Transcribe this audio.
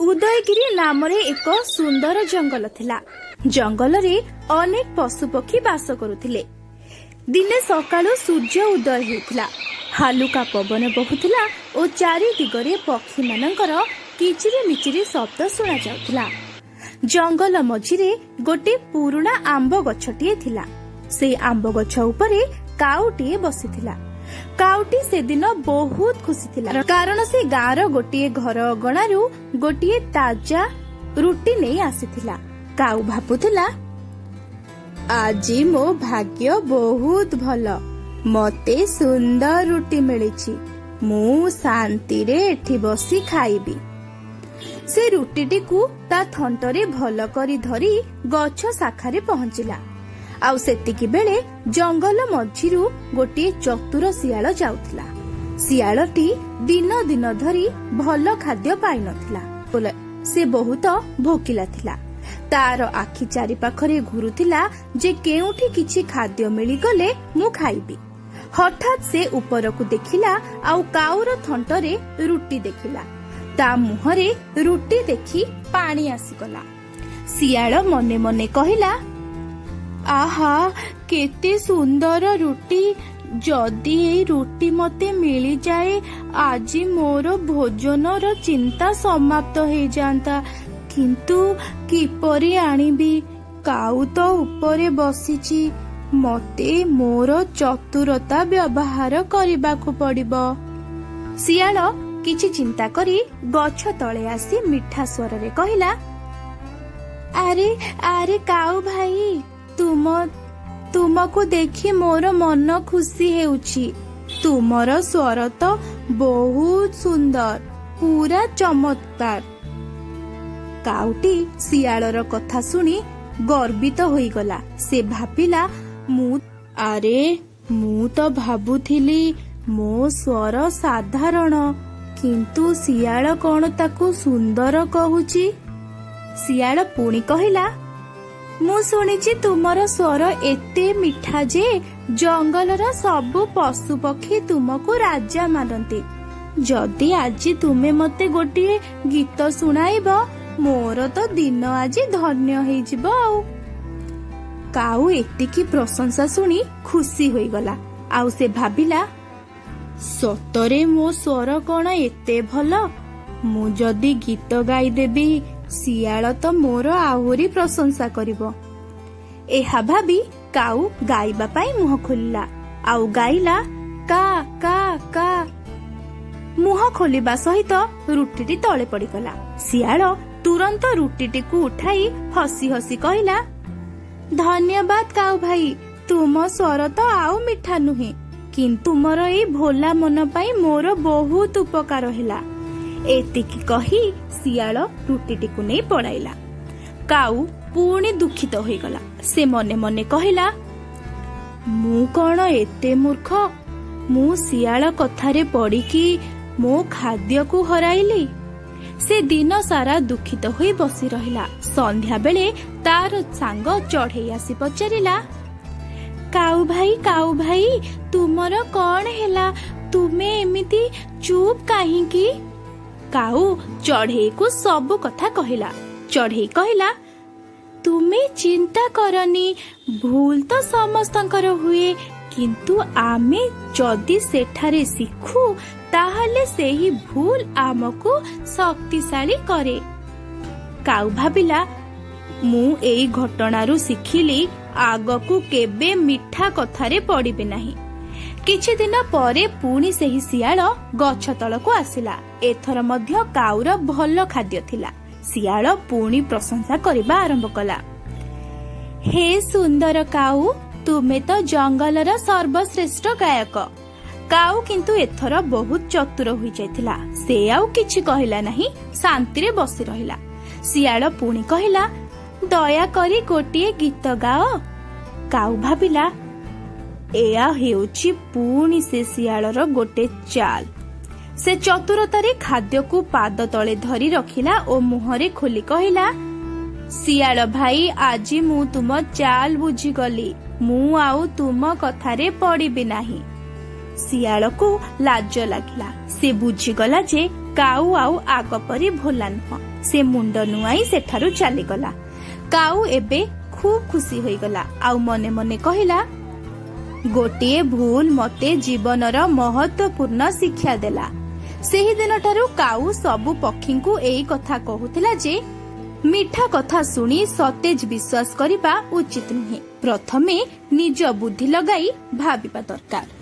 उदयगिरी नाम एक सुंदर जंगल थिला। जंगल रे अनेक पशुपक्षी बास करुथिले। दिने सकाळु सूर्य उदय हेउथिला। हालुका पवन बहुथिला ओ चारि दिगरे पक्षी मानकर किचिरी मिचिरी शब्द सुना जाउथिला। जंगल मझिरे गोटे पुरुणा आंब गछटिए थिला। से आंब गछ उपरे काउटिए बसिथिला। काउटी से दिन बहुत खुशी थिला, कारण से गाँर गोटे घर अगणारू गोटे ताजा रुटी नहीं आसीथिला। काउ भाबुथिला, आजी मो भाग्य बहुत भल, मते सुंदर रुटी मिलिछि, मु शांति रे एठी बसी खाइबी। से रुटीटी को ता थंटरे भल करी धरी गछ शाखारे पहुंचिला। आउ सेतिकी बेले जंगल मझिरु गोटे चतुर शियाल जाउथिला। शियालटी दिन दिन धरी भल खाद्य पाई नथिला। से बहुत भोकिला थिला। तार आखि चारि पाखरे घुरुथिला जे केउठी किछि खाद्य मिली गले मु खाइबी। हठात से उपरकु देखिला आउ काउर थंटरे रुटी देखिला। ता मुहरे रुटी देखि पानी आसीगला। शियाल मने मने कहिला, आहा केते सुंदर रुटी, जदि ए रुटी मते मिली जाए आजी मोर भोजनर चिंता समाप्त हो जाता। किंतु किपरि आनिबी? काउ तो उपरे बसिची, मते मोर चतुरता व्यवहार करिबाकु पड़िबो। शियाल किछि चिंता करी गछ तळे आसी मिठा स्वर रे कहिला, अरे अरे काउ भाई, तुमको देखी मोर मन खुशी हेउछि। तुमर स्वर तो बहुत सुंदर, पूरा चमत्कार। काउटी शियालर कथा सुनी गर्वित होई गला। से भाबिला, मु तो भाबुथिली मो स्वर साधारण, किंतु शियाल कोन ताकू सुंदर कहूची। शियाल पुणी कहिला, मु सुनिछि तुमर स्वर एते मिठा जे जंगलर सबु पशु पक्षी तुमको राजा मानती। जदि आज तुमे मते गोटे गीत सुनाइब, मोर तो दिन आज धन्य होई जिवो। काउ एतिकी प्रशंसा सुनी खुशी होई गला। आउ से भाबिला, सतरे मो स्वर कोन एते भल, मु जदि गीत गाई देबी शियाल तो मोर आहुरी प्रशंसा करिबो। एहा भाबी काउ गाइबा पाई मुह खोलिला। आउ गाइला, का का का। मुह खोलिबा सहित रुटीटी तळे पड़िगला। शियाल तुरंत रुटीटी को उठाई हसी हसी कहिला, धन्यवाद काउ भाई, तुम स्वर तो आउ मिठा नुहे, किंतु मोर ए भोला मन पाई मोर बहुत उपकार होला। एतिकी कही शियाल रुटीटी को नहीं पड़ाइला। काउ पुणी दुखित हो गला। से मने मने कहिला, मु कौन एते मूर्ख, मु शियाल कथारे पड़िकी मो खाद्य को हराइली। से दिन सारा दुखित होई बसी रहिला। संध्या बेले तार सांग चढ़ेई आसी पचारिला, काउ भाई तुमर कौन हेला, तुमे एमिति चुप काहींकी। काउ चढ़ेई को सब कथा कहिला। चढ़ेई कहिला, तुमे चिंता करनी, भूल तो समस्तंकर हुए, किंतु आमे जदि सेठारे शिखु ताहले सेही भूल आमको शक्तिशाली करे। काउ भाबिला, मु एई घटनारू शिखिली आगकू केबे मिठा कथारे पड़िबे नाही। किछि दिन परे पुणी सेही शियाल गछ तळको आसिला। एथर मध्य काउर भल खाद्य थिला। शियाल पुणी प्रशंसा करिबा आरंभ कला। हे सुंदर काउ, तुमे तो जंगलर सर्वश्रेष्ठ गायक। काउ किंतु एथर बहुत चतुर होई जायथिला। से आउ किछि कहिला नाही, शांति रे बसी रहिला। शियाल पुणी कहिला, दया करी गोटिए गीत गाओ। काउ भाबिला, एया हेउछि पुणी से शियालर गोटे चाल। से चतुरतारे खाद्य को पाद तले धरी रखिला ओ मुहरे खोली कहिला, शियाल भाई, आजी मु तुम चाल बुझी गली, मु आउ तुम कथारे पड़िबी नाही। शियाल को लाज लागिला। से बुझीगला जे କାଉ ଆଉ ଆଗ ପରି ଭୋଲା ନୁହଁ। ସେ ମୁଣ୍ଡ ନୁଆଇ ସେଠାରୁ ଚାଲିଗଲା। କାଉ ଏବେ ଖୁବ୍ ଖୁସି ହୋଇଗଲା ଆଉ ମନେ ମନେ କହିଲା, ଗୋଟିଏ ଭୁଲ ମତେ ଜୀବନର ମହତ୍ୱପୂର୍ଣ୍ଣ ଶିକ୍ଷା ଦେଲା। ସେହିଦିନଠାରୁ କାଉ ସବୁ ପକ୍ଷୀଙ୍କୁ ଏଇ କଥା କହୁଥିଲା ଯେ ମିଠା କଥା ଶୁଣି ସତେଜ ବିଶ୍ୱାସ କରିବା ଉଚିତ ନୁହେଁ। ପ୍ରଥମେ ନିଜ ବୁଦ୍ଧି ଲଗାଇ ଭାବିବା ଦରକାର।